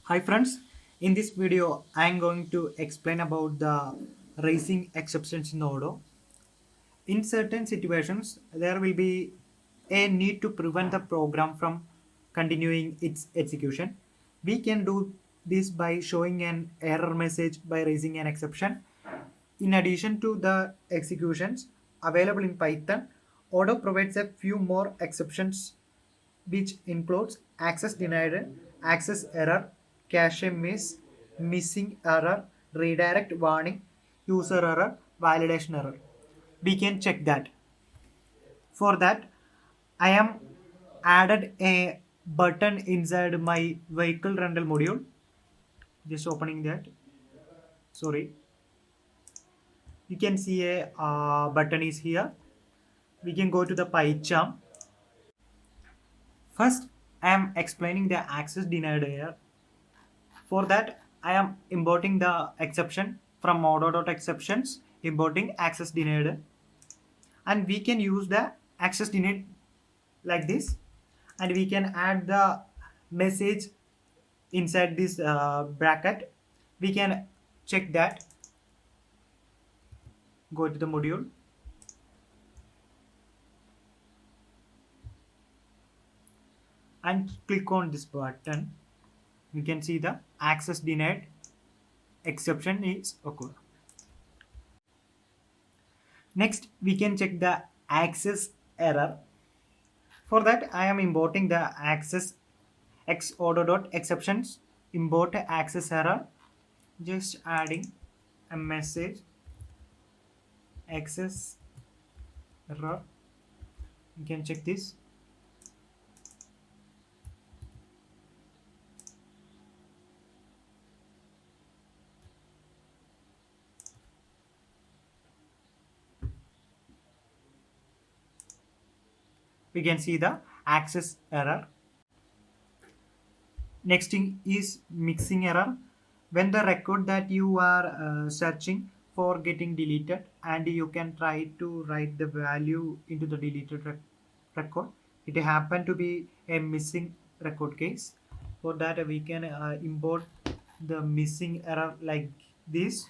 Hi friends, in this video I am going to explain about the raising exceptions in Odoo. In certain situations, there will be a need to prevent the program from continuing its execution. We can do this by showing an error message by raising an exception. In addition to the executions available in Python, Odoo provides a few more exceptions which includes access denied, access error, cache miss, missing error, redirect warning, user error, validation error. We can check that. For that, I am added a button inside my vehicle rental module. Just opening that. Sorry. You can see a button is here. We can go to the PyCharm. First, I am explaining the access denied here. For that, I am importing the exception from modo.exceptions, importing access denied, and we can use the access denied like this, and we can add the message inside this bracket. We can check that. Go to the module and click on this button. We can see the access denied exception is occurred. Next, we can check the access error. For that, I am importing the access xorder.exceptions, import access error, just adding a message access error. You can check this. We can see the access error. Next thing is mixing error. When the record that you are searching for getting deleted and you can try to write the value into the deleted record, it happen to be a missing record case. For that we can import the missing error like this,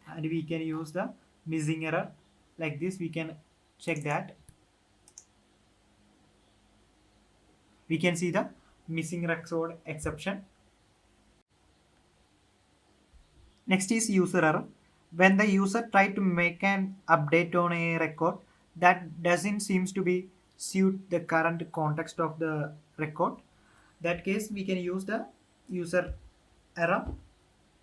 and we can use the missing error like this. We can check that. We can see the missing record exception. Next is user error. When the user try to make an update on a record that doesn't seems to be suit the current context of the record, that case we can use the user error.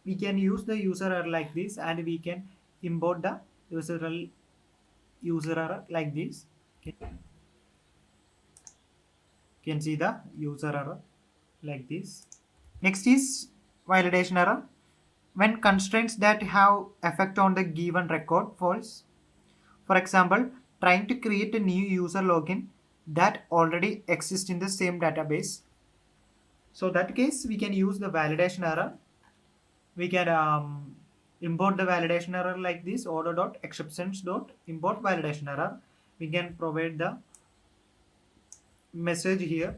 We can use the user error like this, and we can import the user error like this. Okay. You can see the user error like this. Next is validation error. When constraints that have effect on the given record false. For example, trying to create a new user login that already exists in the same database. So that case we can use the validation error. We can import the validation error like this, order.exceptions.import validation error. We can provide the message here.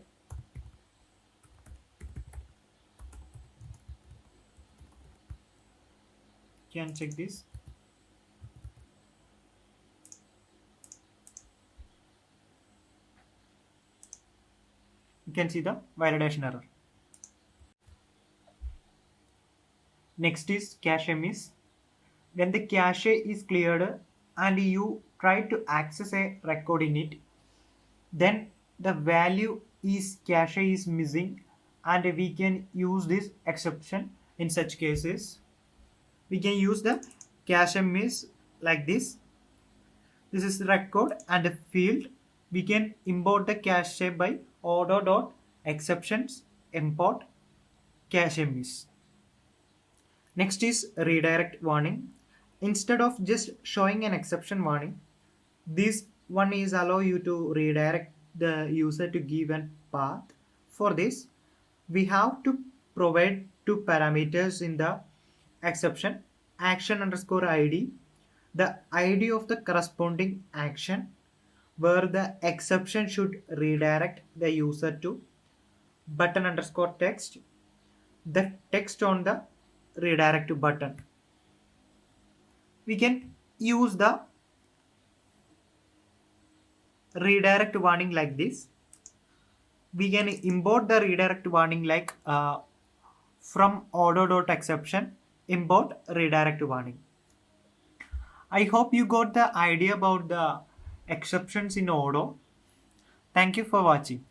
Can check this. You can see the validation error. Next is cache miss. When the cache is cleared and you try to access a record in it, then the value is cache is missing, and we can use this exception. In such cases, we can use the cache miss like this. This is the record and the field. We can import the cache by order.exceptions import cache miss. Next is redirect warning. Instead of just showing an exception warning, this one is allow you to redirect the user to given path. For this, we have to provide two parameters in the exception: action underscore id, the id of the corresponding action where the exception should redirect the user to, button underscore text, the text on the redirect button. We can use the redirect warning like this. We can import the redirect warning like from auto.exception import redirect warning. I hope you got the idea about the exceptions in Odoo. Thank you for watching.